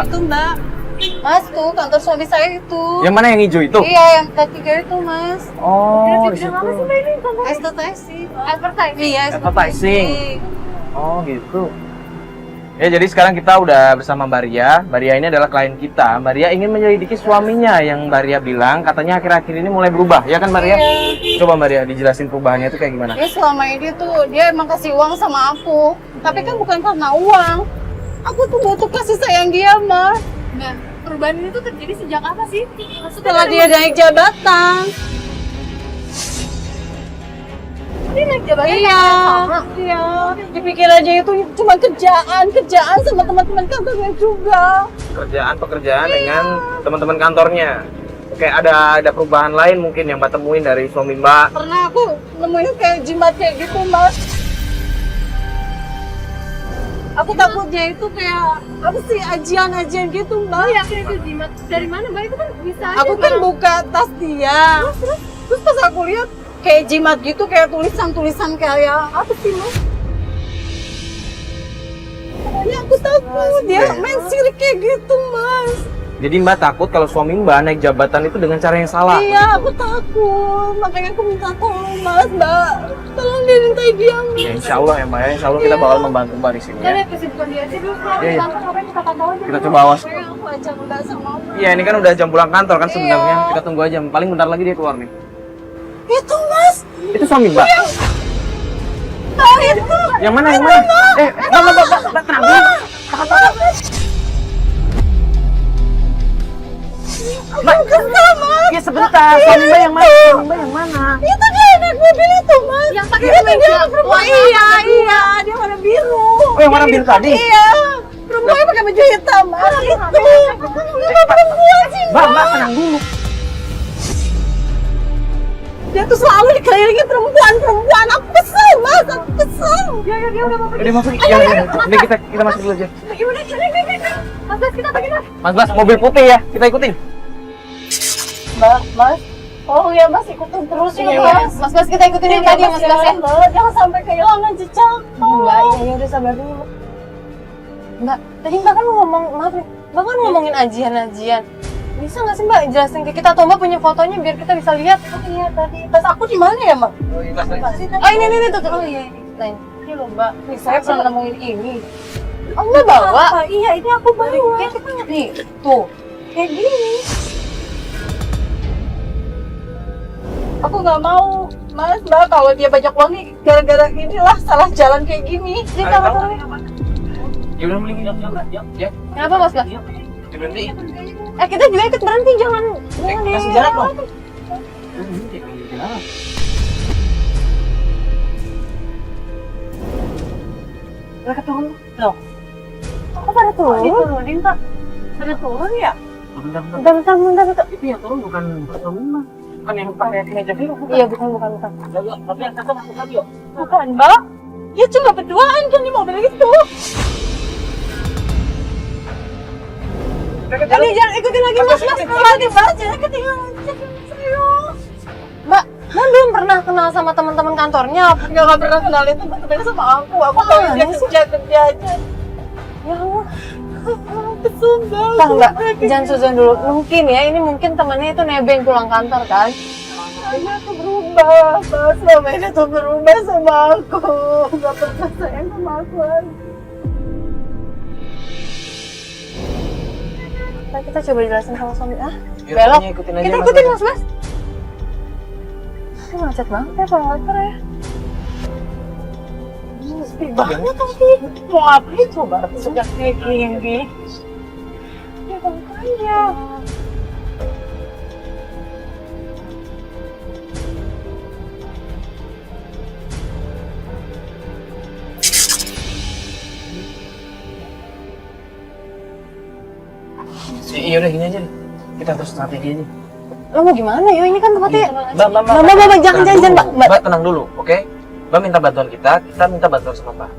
Mbak. Itu Mbak. Mas tuh kantor suami saya itu. Yang mana yang hijau itu? Iya yang ketiga itu Mas. Oh, di situ. Advertising. Advertising. Iya Advertising. Oh gitu. Ya jadi sekarang kita udah bersama Mbak Ria. Mbak Ria ini adalah klien kita. Mbak Ria ingin menyelidiki suaminya yang Mbak Ria bilang katanya akhir-akhir ini mulai berubah. Ya kan Mbak Ria? Coba Mbak Ria dijelasin perubahannya itu kayak gimana? Dia selama ini tuh dia emang kasih uang sama aku. Tapi kan bukan karena uang. Aku tuh butuh kasih sayang dia, Mas. Nah, perubahan ini tuh terjadi sejak apa sih? Setelah dia naik jabatan. Dia naik jabatan Iya, iya. Dipikir aja itu cuma kerjaan sama teman-teman kantornya juga. Pekerjaan dengan teman-teman kantornya. Oke, ada perubahan lain mungkin yang Mbak temuin dari suami Mbak. Pernah aku nemuin kayak jimat kayak gitu, Mas. Aku takutnya itu kayak apa sih ajian gitu, Mbak. Oh, yakin itu jimat dari mana, Mbak? Itu kan bisa aja. Aku kan buka tas dia. Terus pas aku lihat kayak jimat gitu, kayak tulisan kayak apa sih, Mas? Pokoknya aku takut dia main sirik kayak gitu, Mas. Jadi Mbak takut kalau suami Mbak naik jabatan itu dengan cara yang salah. Iya, aku takut. Makanya aku minta tolong, Mas, Mbak. Tolong dimintai dia, Mas. Ya insya Allah ya Mbak ya. Insya Allah kita bakal membantu Mbak di sini Kan ya. ya kesibukan dia aja dulu. Kalau Iya, iya. kantor ngapain kita pantau aja. Kita coba awas. Kayak aku aja Mbak sama Mbak. Iya ini kan udah jam pulang kantor kan sebenarnya. Iya. Kita tunggu aja. Paling bentar lagi dia keluar nih. Itu, Mas. Itu suami Mbak. Itu. Yang mana? Mbak, tenang dulu. Mbak, kesel, Mas. Iya sebentar. Suami Mbak yang mana? Suami Mbak yang mana? Itu dia naik mobil itu, Mas. Yang pakai Itu kemeja dia perempuan. Iya. Dia warna biru. Oh yang warna biru tadi? Iya. Perempuan pakai baju hitam, Mas. Itu. Itu perempuan sih, Mbak, tenang dulu. Dia tuh selalu dikelilingi perempuan. Aku kesel, Mas. Aku kesel. Ya, udah mau pergi. Udah masuk. Ya, ini kita masuk dulu aja. Gimana? Mas, kita pergi, Mas. Mas, mobil putih ya. Kita ikutin. Mas. Oh ya, Mas ikutin terus ya, Mas. Mas, kita ikutin yang tadi ya, Mas Bas ya. Jangan sampai kehilangan jejak. Mbak, ya udah sabar dulu. Mbak, tadi Mbak kan ngomong, maaf nih, Mbak kan ngomongin ajian-ajian. Bisa nggak sih Mbak jelasin ke kita atau Mbak punya fotonya biar kita bisa lihat? Oh iya tadi. Tas aku di mana ya, Mak? Oh ini tuh. Oh iya, lain. Ini loh, Mbak. Nih, saya pernah nemuin ini. Oh Mbak bawa? Iya, ini aku bawa. Nih, tuh. Kayak gini. Aku nggak mau, Mas, Mbak, kalau dia bajak uang nih gara-gara inilah salah jalan kayak gini. Dia nggak mau. Ya udah mending ya. Kenapa Mas Bas? Berhenti. Kita juga ikut berhenti, jangan Kasih jarak dong. Mereka turun. Loh, Kok pada turun? diturunin, Kak. Pada turun ya? Bentar. Itu yang turun bukan suami Mbak. Bukan yang pakai kemeja biru. Iya, bukan. Tapi yang kakak masuk lagi yuk. Bukan, Mbak. Ya cuma berduaan kan di mobil itu. Tadi jangan ikutin lagi, Mas. Lagi, Mbak. Jangan ketinggalan. Serius. Mbak belum pernah kenal sama teman-teman kantornya. Nggak pernah kenalin teman-temannya sama aku. Aku tahu dia kerja aja. Ya Allah. Kesel banget. Bang, Mbak, jangan suzon dulu. Mungkin ya, ini mungkin temannya itu nebeng pulang kantor kan? Dia tuh berubah, Mas. Selama ini tuh berubah sama aku. Nggak pernah sayang sama aku lagi. Nah, kita coba jelasin sama suami. Yuk, Belok. pokoknya ikutin aja, Kita Mas. ikutin Mas Bas. Ini macet banget ya pulang kantor ya. Sepi banget tadi. Mau ngapain coba sejak kayak gini? Ya makanya. Iya udah gini aja deh. Kita terus strategi aja. Lo mau gimana ya? Ini kan tempatnya. Mbak, Jangan, Mbak. Mbak tenang dulu, oke? Mbak minta bantuan kita minta bantuan sama Mbak.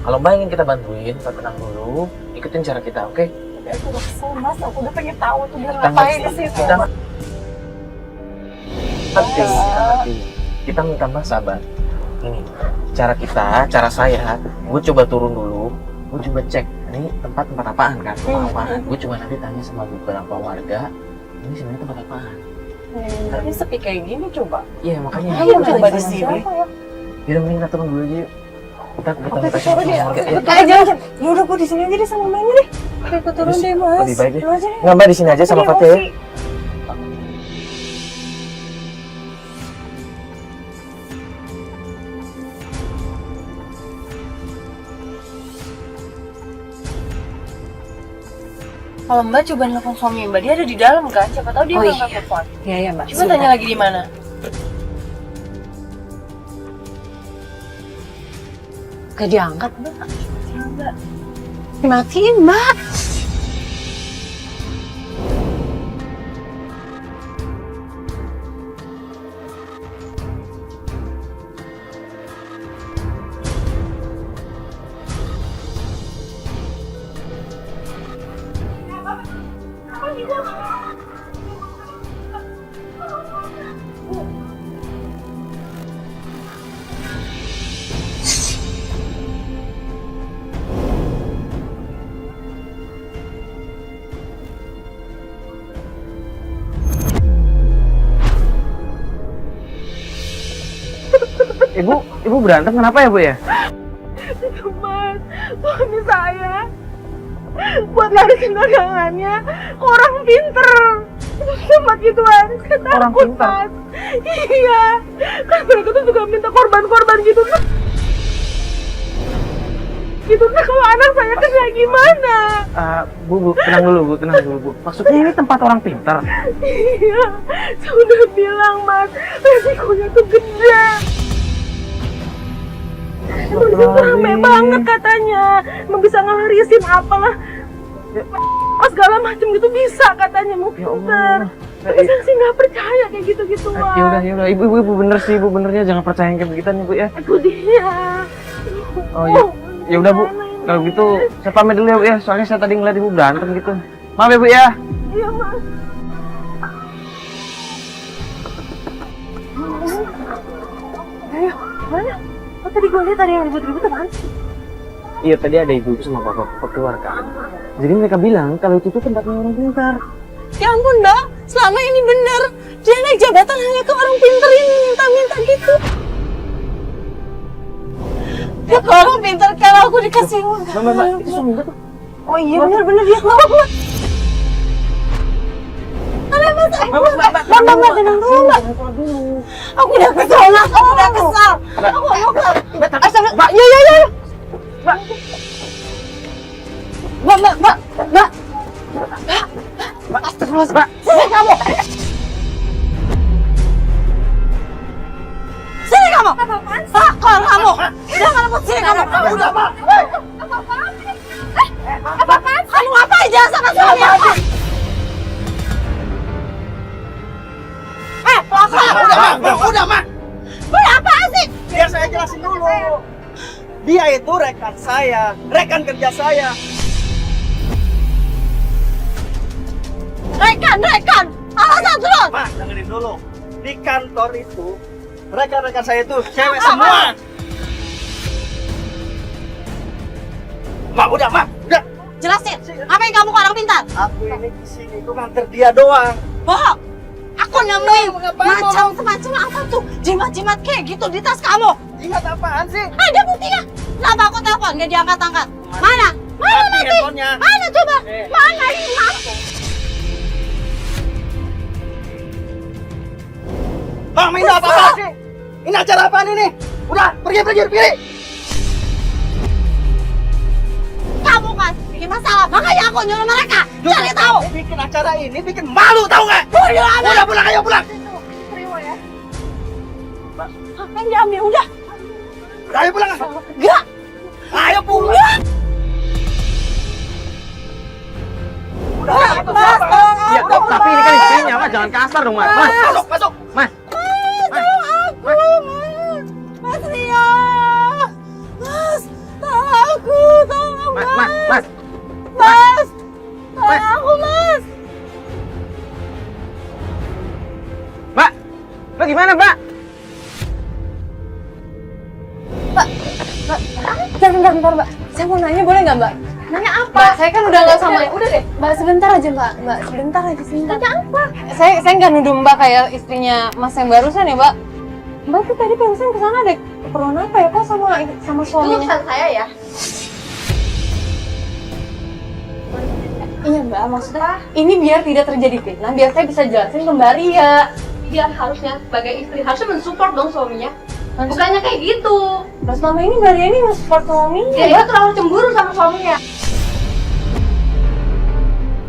Kalau Mbak ingin kita bantuin, Mbak tenang dulu, ikutin cara kita, oke? Tapi aku udah kesel, Mas. Aku udah pengen tahu tuh dia Kita ngapain di situ. ngerti. Kita minta Mbak sabar. Ini cara kita, cara saya, gue coba turun dulu, gue coba cek Ini tempat apaan kan? Tempat apaan? Gue cuma nanti tanya sama beberapa warga. Ini sebenarnya tempat apaan? Tapi sepi kayak gini coba. Iya makanya. Ayo kita coba tanya di sama sini. siapa ya? Yaudah mending kita turun dulu aja yuk. Kita Oke, suruh dia. warga. Ya. Jangan. Ya udah gue di sini aja deh sama mainnya deh. Oke, gue turun deh mas. Lebih baik deh. Lu aja deh. Nggak Mbak di sini aja sama Aku Fatih ya. emosi. Kalau Mbak coba nelfon suami Mbak, dia ada di dalam kan? Siapa tahu dia Oh, nggak iya. telepon. Iya Mbak. Coba tanya lagi di mana? Gak diangkat Mbak. Dimatiin Mbak. Ibu berantem kenapa ya Bu ya? Mas, suami saya buat larisin dagangannya ke orang pinter. Cuma gituan, saya Orang takut pinter? Mas. Iya, kan mereka tuh juga minta korban-korban gitu kan. Gitu kan kalau anak saya kena gimana? Bu, tenang dulu Bu, tenang dulu Bu. Maksudnya ini tempat orang pintar. Iya, saya udah bilang Mas, resikonya tuh gede. Emang bisa rame banget katanya, emang bisa ngelarisin apalah segala macam gitu bisa katanya mau Ya pinter. Allah. Tapi saya sih nggak percaya kayak gitu-gitu Ya udah, ibu bener sih, ibu benernya jangan percaya yang kayak begituan ya Bu ya. Itu dia. Oh iya, ya udah Bu. Kalau gitu saya pamit dulu ya Bu ya. Soalnya saya tadi ngeliat ibu berantem gitu. Maaf ya Bu ya. Iya Mas. Ayo, mana? Oh tadi gue lihat ada yang ribut-ribut apaan sih? Iya tadi ada ibu sama bapak keluar kan. Jadi mereka bilang kalau itu tuh tempatnya orang pintar. Ya ampun Mbak, selama ini bener. Dia naik jabatan hanya ke orang pinter ini minta-minta gitu. Ya ke orang pinter kalau aku dikasih uang. Mbak, itu suami Mbak tuh. Oh iya bener-bener dia ngapa? Mbak, tenang dulu Mbak. Aku udah kesal, aku udah kesal. Aku mau ke... Mbak, ya. Mbak. Astagfirullah, Mbak. Sini kamu. Sini kamu. Keluar kamu. Udah nggak lembut sini kamu. Udah Mbak. Apa-apaan? Kamu ngapain jalan sama suami aku? Udah, Mak. Apaan sih? Biar saya jelasin dulu. Dia itu rekan saya, rekan kerja saya. Rekan. Alasan terus. Mak, dengerin dulu. Di kantor itu, rekan-rekan saya itu cewek semua. Mak, udah. Jelasin. Apa yang kamu ke orang pintar? Aku ini kesini itu nganter dia doang. Bohong. Aku nemuin Ngapain, macam-macam apa tuh jimat-jimat kayak gitu di tas kamu. Ingat apaan sih? Ada buktinya. Kenapa aku telepon nggak diangkat-angkat? Mana? Mana Mati Mati? handphonenya. Mana coba? Mana ini Mati? Mak, ini apa sih? Ini acara apaan ini? Udah, pergi. Kamu kan bikin masalah. Makanya aku nyuruh mereka cari tahu. Bikin acara ini bikin malu, tahu nggak? Udah pulang, ayo pulang. Apa yang diambil? Udah. Ayo pulang. Enggak. Ayo pulang. Mas, Ya, tapi ini kan istrinya, Mas. Jangan kasar dong, Mas. Masuk. Mas. tolong aku, Mas. Mas Ria. Mas, tolong aku, tolong Mas. Mas. Tolong aku, Mas. Mbak. Mbak gimana, Mbak? Bentar Mbak. Saya mau nanya boleh nggak Mbak? Nanya apa? Mbak, saya kan udah nggak sama. Udah deh. Mbak sebentar aja Mbak, sebentar aja sebentar. Nanya apa? Saya nggak nuduh Mbak kayak istrinya Mas yang barusan ya Mbak. Mbak tuh tadi barusan kesana ada keperluan apa ya kok sama Itu suaminya? urusan saya ya. Iya Mbak, maksudnya ini biar tidak terjadi fitnah, biar saya bisa jelasin kembali ya. Dia harusnya sebagai istri harusnya mensupport dong suaminya. Bukannya kayak gitu. Nah selama ini Mbak Ria ini nge-support suaminya Dia ya. itu terlalu cemburu sama suaminya.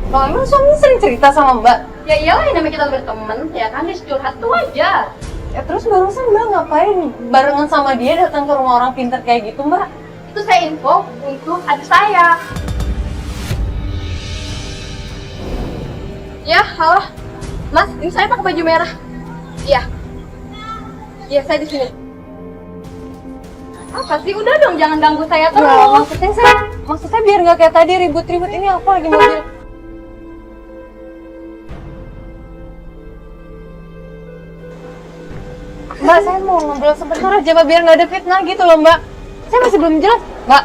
Kalau emang suaminya sering cerita sama Mbak, Ya iyalah, yang namanya kita berteman, ya kan, dia curhat tuh wajar. ya terus barusan Mbak ngapain barengan sama dia datang ke rumah orang pintar kayak gitu Mbak? Itu saya info untuk adik saya. Ya, halo. Mas, ini saya pakai baju merah. Iya. Iya, saya di sini. Apa sih? Udah dong, jangan ganggu saya terus. Ya, maksudnya biar nggak kayak tadi ribut-ribut ini aku lagi mobil. Mbak, saya mau ngobrol sebentar aja Mbak, biar nggak ada fitnah gitu loh Mbak. Saya masih belum jelas, Mbak.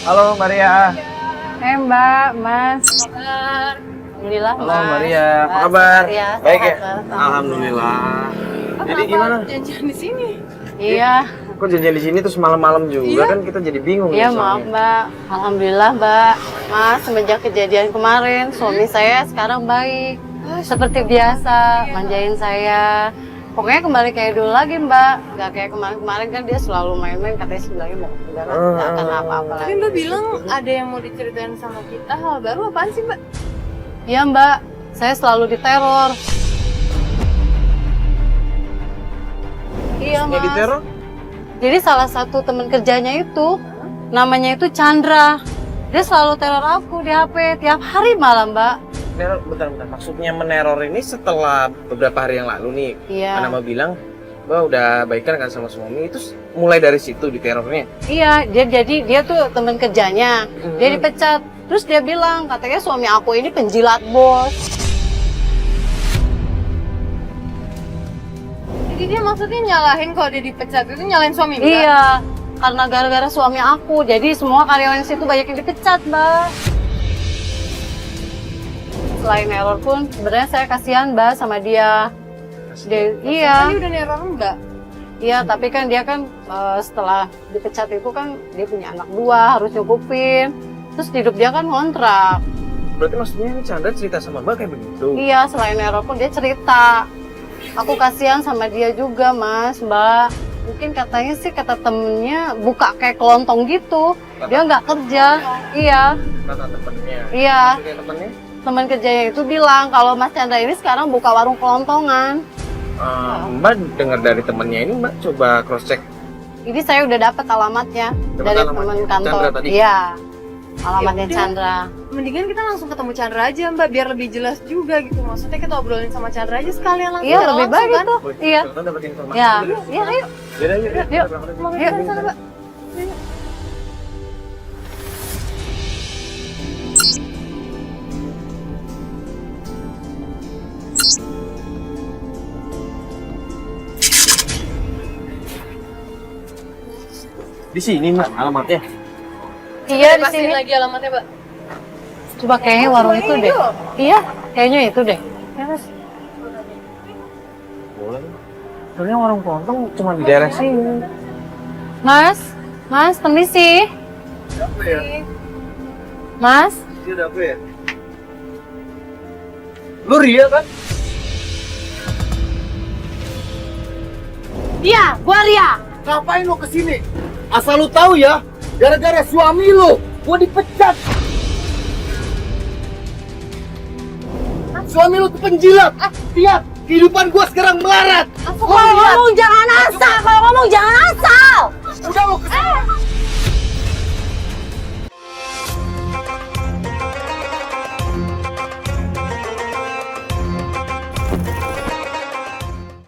Halo Maria. Mbak, Mas. Alhamdulillah, Halo Maria, apa kabar? Baik ya? Alhamdulillah. Jadi gimana? Janjian di sini? Iya, Kok janjian di sini terus malam-malam juga kan kita jadi bingung iya nih maaf soalnya. Mbak. Alhamdulillah Mbak. Mas, semenjak kejadian kemarin, suami saya sekarang baik. Seperti biasa, manjain saya. Pokoknya kembali kayak dulu lagi Mbak. Gak kayak kemarin-kemarin kan dia selalu main-main, katanya sebenarnya mau gak akan apa-apa lagi. Tapi Mbak bilang ada yang mau diceritain sama kita, hal baru apaan sih Mbak? Iya Mbak, saya selalu diteror. Iya Nggak Mas. diteror? Jadi salah satu teman kerjanya itu, namanya itu Chandra. Dia selalu teror aku di HP tiap hari malam, Mbak. Teror, bentar. Maksudnya meneror ini setelah beberapa hari yang lalu nih. Iya. Karena Mbak bilang, Mbak udah baikan kan sama suami, itu mulai dari situ diterornya. Iya, dia tuh teman kerjanya. Dia dipecat. Terus dia bilang, katanya suami aku ini penjilat bos. Jadi dia maksudnya nyalahin kalau dia dipecat itu nyalahin suami Mbak? Iya, karena gara-gara suami aku. Jadi semua karyawan situ banyak yang dipecat, Mbak. Selain error pun, sebenarnya saya kasihan, Mbak, sama dia. Iya. Dia udah neror Mbak? Iya, tapi kan dia kan setelah dipecat itu kan dia punya anak 2, harus nyukupin. Terus hidup dia kan ngontrak. Berarti maksudnya ini Chandra cerita sama Mbak kayak begitu? Iya, selain error pun dia cerita. Aku kasihan sama dia juga, Mas, Mbak. Mungkin katanya sih kata temennya buka kayak kelontong gitu. Dia nggak kerja. Iya, Kata temennya. iya. Maksudnya temennya? Teman kerjanya itu bilang kalau Mas Chandra ini sekarang buka warung kelontongan. Mbak dengar dari temennya ini, Mbak coba cross check. Ini saya udah dapat alamatnya Dapat dari alamatnya teman kantor. Chandra tadi? Iya, alamatnya Ya udah. Chandra. Mendingan kita langsung ketemu Chandra aja Mbak, biar lebih jelas juga gitu. Maksudnya kita obrolin sama Chandra aja sekalian langsung. Iya, secara lebih langsung, baik kan? itu. Iya. Kita dapat informasi. Ya, dulu. iya, ayo. Yaudah, yuk. Yuk. Kita berangkat aja. Mau Iya. ke sana Mbak? Di sini, Mbak, alamatnya. Iya, di Pastiin sini. lagi alamatnya Mbak. Coba kayaknya warung itu deh. Iya, kayaknya itu deh. Ya, Mas. Boleh. Soalnya warung kelontong cuma di daerah sini. Mas, permisi. Apa ya? Mas, Dia ada apa ya? Lu Ria kan? iya, gua Ria. Ngapain lo kesini? Asal lu tahu ya, gara-gara suami lo, gua dipecat. Suami lu tuh penjilat. Lihat, kehidupan gua sekarang melarat. Lo lihat,